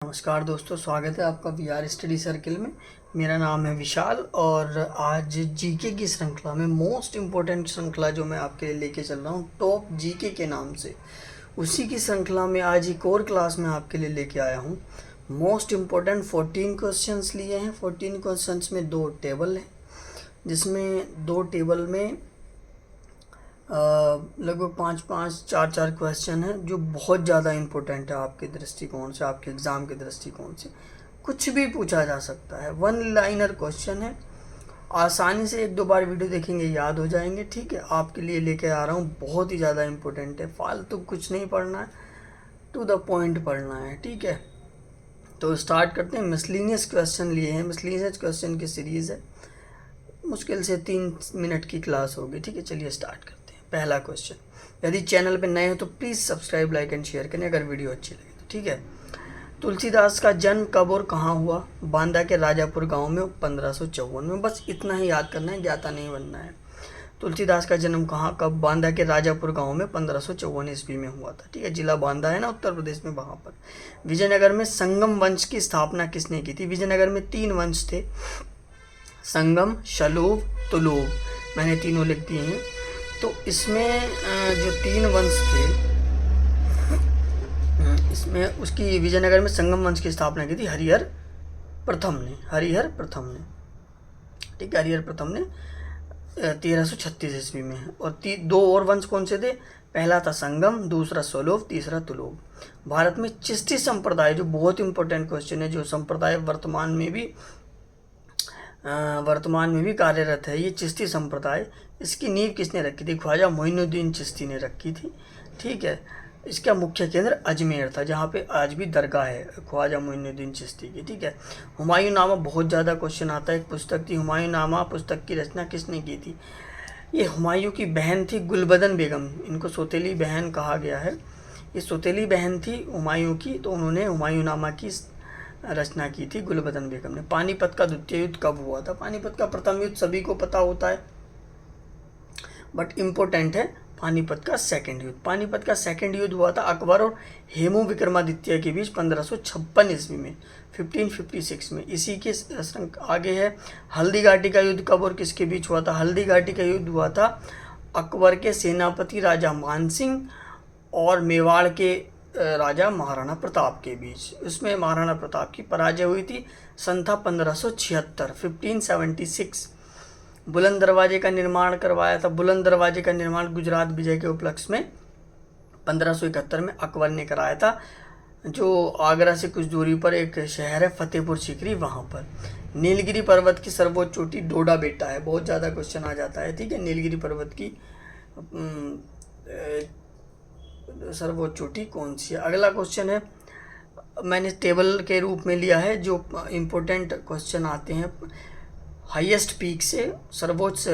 नमस्कार दोस्तों, स्वागत है आपका वीआर स्टडी सर्किल में। मेरा नाम है विशाल और आज जीके की श्रृंखला में मोस्ट इम्पोर्टेंट श्रृंखला जो मैं आपके लिए लेके चल रहा हूँ टॉप जीके के नाम से, उसी की श्रृंखला में आज एक और क्लास में आपके लिए लेके आया हूँ। मोस्ट इम्पोर्टेंट 14 क्वेश्चंस लिए हैं। 14 क्वेश्चंस में 2 टेबल हैं, जिसमें 2 टेबल में लगभग 5-5, 4-4 क्वेश्चन हैं जो बहुत ज़्यादा इम्पोर्टेंट है आपके दृष्टिकोण से, आपके एग्ज़ाम के दृष्टिकोण से। कुछ भी पूछा जा सकता है, 1 लाइनर क्वेश्चन है। आसानी से 1-2 बार वीडियो देखेंगे याद हो जाएंगे। ठीक है, आपके लिए लेके आ रहा हूँ, बहुत ही ज़्यादा इम्पोर्टेंट है। फालतू कुछ नहीं पढ़ना है, टू द पॉइंट पढ़ना है। ठीक है, तो स्टार्ट करते हैं। मिसलिनियस क्वेश्चन लिए हैं, मिसलिनियस क्वेश्चन की सीरीज़ है, मुश्किल से 3 मिनट की क्लास होगी। ठीक है, चलिए स्टार्ट करते हैं। पहला क्वेश्चन, यदि चैनल पर नए हो तो please subscribe, like and share करें अगर वीडियो अच्छी लगे तो। ठीक है, तुलसीदास का जन्म कब और कहाँ हुआ? बांदा के राजापुर गांव में 1554 में। बस इतना ही याद करना है, ज्ञाता नहीं बनना है। तुलसीदास का जन्म कहाँ कब? बांदा के राजापुर गांव में 1554 ईस्वी में हुआ था। ठीक है, जिला बांदा है ना उत्तर प्रदेश में, वहाँ पर। विजयनगर में संगम वंश की स्थापना किसने की थी? विजयनगर में 3 वंश थे, संगम, शलोभ, तुलोभ। मैंने तीनों लिख दिए हैं। तो इसमें जो 3 वंश थे, इसमें उसकी विजयनगर में संगम वंश की स्थापना की थी हरिहर प्रथम ने। ठीक है, हरिहर प्रथम ने 1336 ईस्वी में। और 2 और वंश कौन से थे? पहला था संगम, दूसरा स्वलोभ, तीसरा तुलोभ। भारत में चिश्ती संप्रदाय, जो बहुत इंपॉर्टेंट क्वेश्चन है, जो संप्रदाय वर्तमान में भी कार्यरत है, ये चिश्ती संप्रदाय, इसकी नींव किसने रखी थी? ख्वाजा मोइनुद्दीन चिश्ती ने रखी थी। ठीक है, इसका मुख्य केंद्र अजमेर था, जहाँ पे आज भी दरगाह है ख्वाजा मोइनुद्दीन चिश्ती की। ठीक है, हुमायूंनामा बहुत ज़्यादा क्वेश्चन आता है। एक पुस्तक थी हुमायूंनामा, पुस्तक की रचना किसने की थी? ये हुमायूं की बहन थी गुलबदन बेगम, इनको सौतेली बहन कहा गया है। ये सौतेली बहन थी हुमायूं की, तो उन्होंने हुमायूंनामा की रचना की थी गुलबदन बेगम ने। पानीपत का द्वितीय युद्ध कब हुआ था? पानीपत का प्रथम युद्ध सभी को पता होता है, बट इम्पोर्टेंट है पानीपत का सेकंड युद्ध। पानीपत का सेकंड युद्ध हुआ था अकबर और हेमू विक्रमादित्य के बीच 1556 ईस्वी में, 1556 में। इसी के आगे है हल्दी घाटी का युद्ध कब और किसके बीच हुआ था? हल्दी घाटी का युद्ध हुआ था अकबर के सेनापति राजा मानसिंह और मेवाड़ के राजा महाराणा प्रताप के बीच। उसमें महाराणा प्रताप की पराजय हुई थी। सन था 1576, 1576। बुलंद दरवाजे का निर्माण करवाया था। बुलंद दरवाजे का निर्माण गुजरात विजय के उपलक्ष्य में 1571 में अकबर ने कराया था। जो आगरा से कुछ दूरी पर एक शहर है फतेहपुर सीकरी, वहाँ पर। नीलगिरी पर्वत की सर्वोच्च चोटी डोडा बेटा है, बहुत ज़्यादा क्वेश्चन आ जाता है। ठीक है, नीलगिरी पर्वत की सर्वोच्च चोटी कौन सी है? अगला क्वेश्चन है, मैंने टेबल के रूप में लिया है, जो इम्पोर्टेंट क्वेश्चन आते हैं। हाईएस्ट पीक से सर्वोच्च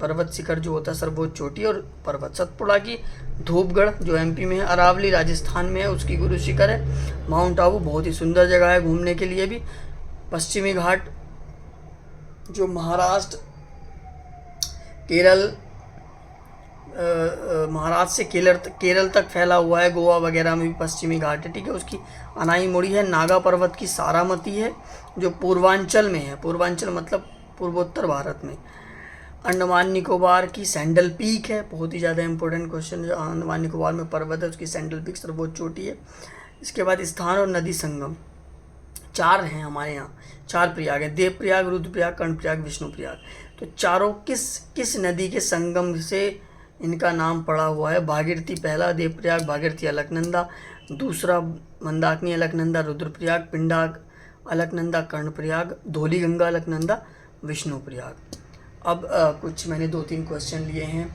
पर्वत शिखर जो होता है, सर्वोच्च चोटी और पर्वत। सतपुड़ा की धूपगढ़ जो एमपी में है, अरावली राजस्थान में है, उसकी गुरु शिखर है। माउंट आबू बहुत ही सुंदर जगह है घूमने के लिए भी। पश्चिमी घाट जो महाराष्ट्र, केरल, महाराष्ट्र से केरल तक फैला हुआ है, गोवा वगैरह में भी पश्चिमी घाट है। ठीक है, उसकी अनाई मोड़ी है। नागा पर्वत की सारामती है, जो पूर्वांचल में है। पूर्वांचल मतलब पूर्वोत्तर भारत में। अंडमान निकोबार की सैंडल पीक है, बहुत ही ज़्यादा इंपॉर्टेंट क्वेश्चन। जो अंडमान निकोबार में पर्वत है, उसकी सैंडल पीक सर्वोच्च चोटी है। इसके बाद स्थान और नदी संगम 4 हैं हमारे यहाँ, 4 प्रयाग है, देव प्रयाग, रुद्रप्रयाग, कर्णप्रयाग, विष्णु प्रयाग। तो चारों किस नदी के संगम से इनका नाम पड़ा हुआ है? भागीरथी पहला, देवप्रयाग, भागीरथी, अलकनंदा दूसरा, मंदाकिनी, अलकनंदा, रुद्रप्रयाग, पिंडाग, अलकनंदा, कर्णप्रयाग, धौली गंगा, अलकनंदा, विष्णु प्रयाग। अब कुछ मैंने 2-3 क्वेश्चन लिए हैं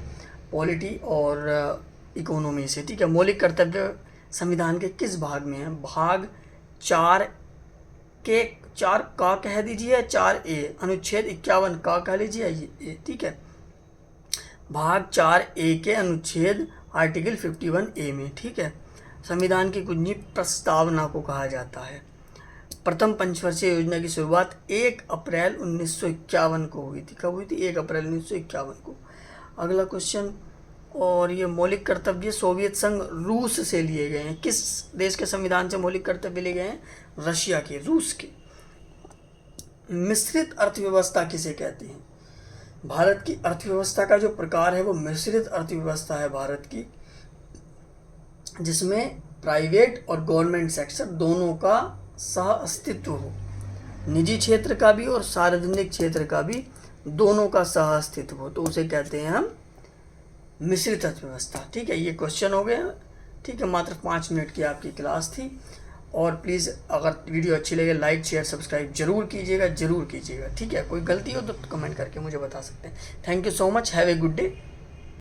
पॉलिटी और इकोनॉमी से। ठीक है, मौलिक कर्तव्य संविधान के किस भाग में है? भाग 4 का कह दीजिए, 4A, अनुच्छेद 51 का कह लीजिए ये। ठीक है, भाग 4A के अनुच्छेद आर्टिकल 51A में। ठीक है, संविधान की कुंजी प्रस्तावना को कहा जाता है। प्रथम पंचवर्षीय योजना की शुरुआत 1 अप्रैल 1951 को हुई थी। कब हुई थी? 1 अप्रैल 1951 को। अगला क्वेश्चन, और ये मौलिक कर्तव्य सोवियत संघ रूस से लिए गए हैं। किस देश के संविधान से मौलिक कर्तव्य लिए गए हैं? रशिया के, रूस के। मिश्रित अर्थव्यवस्था किसे कहते हैं? भारत की अर्थव्यवस्था का जो प्रकार है वो मिश्रित अर्थव्यवस्था है भारत की, जिसमें प्राइवेट और गवर्नमेंट सेक्टर दोनों का सह अस्तित्व हो, निजी क्षेत्र का भी और सार्वजनिक क्षेत्र का भी दोनों का सह अस्तित्व हो, तो उसे कहते हैं हम मिश्रित अर्थव्यवस्था। ठीक है, ये क्वेश्चन हो गया। ठीक है, मात्र 5 मिनट की आपकी क्लास थी। और प्लीज़ अगर वीडियो अच्छी लगे लाइक शेयर सब्सक्राइब जरूर कीजिएगा, जरूर कीजिएगा। ठीक है, कोई गलती हो तो कमेंट करके मुझे बता सकते हैं। Thank you so much, have a good day.